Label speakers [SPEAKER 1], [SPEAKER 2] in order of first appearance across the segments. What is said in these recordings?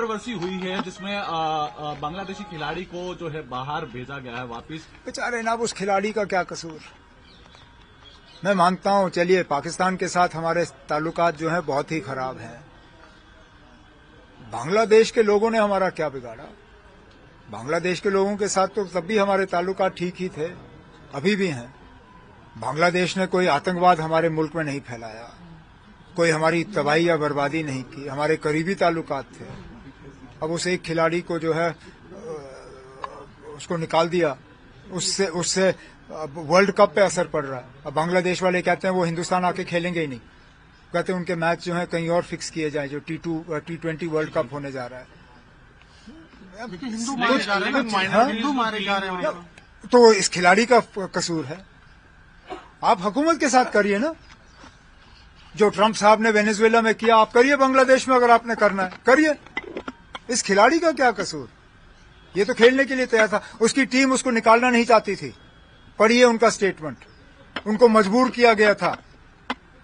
[SPEAKER 1] Controversy हुई है जिसमें बांग्लादेशी खिलाड़ी को जो है बाहर भेजा गया है वापिस।
[SPEAKER 2] बेचारे ना, उस खिलाड़ी का क्या कसूर। मैं मानता हूं, चलिए, पाकिस्तान के साथ हमारे ताल्लुकात जो हैं बहुत ही खराब हैं। बांग्लादेश के लोगों ने हमारा क्या बिगाड़ा। बांग्लादेश के लोगों के साथ तो तब भी हमारे ताल्लुकात ठीक ही थे, अभी भी हैं। बांग्लादेश ने कोई आतंकवाद हमारे मुल्क में नहीं फैलाया, कोई हमारी तबाही या बर्बादी नहीं की, हमारे करीबी ताल्लुकात थे। अब उस एक खिलाड़ी को जो है उसको निकाल दिया, उससे वर्ल्ड कप पे असर पड़ रहा है। अब बांग्लादेश वाले कहते हैं वो हिंदुस्तान आके खेलेंगे ही नहीं, कहते हैं उनके मैच जो है कहीं और फिक्स किए जाएं, जो T20 वर्ल्ड कप होने जा रहा है।
[SPEAKER 3] हिंदू मारे जा रहे हैं,
[SPEAKER 2] तो इस खिलाड़ी का कसूर है। आप हुकूमत के साथ करिए ना, जो ट्रंप साहब ने वेनेजुएला में किया आप करिए बांग्लादेश में, अगर आपने करना है करिए। इस खिलाड़ी का क्या कसूर। ये तो खेलने के लिए तैयार था, उसकी टीम उसको निकालना नहीं चाहती थी। पढ़िए उनका स्टेटमेंट, उनको मजबूर किया गया था,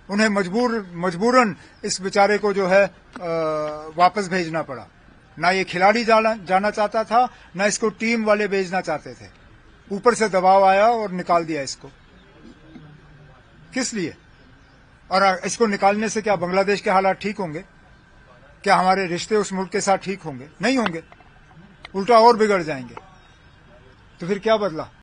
[SPEAKER 2] उन्हें मजबूरन इस बेचारे को जो है वापस भेजना पड़ा। ना ये खिलाड़ी जाना चाहता था, ना इसको टीम वाले भेजना चाहते थे। ऊपर से दबाव आया और निकाल दिया इसको। किस लिए? और इसको निकालने से क्या बांग्लादेश के हालात ठीक होंगे? क्या हमारे रिश्ते उस मुल्क के साथ ठीक होंगे? नहीं होंगे, उल्टा और बिगड़ जाएंगे। तो फिर क्या बदला?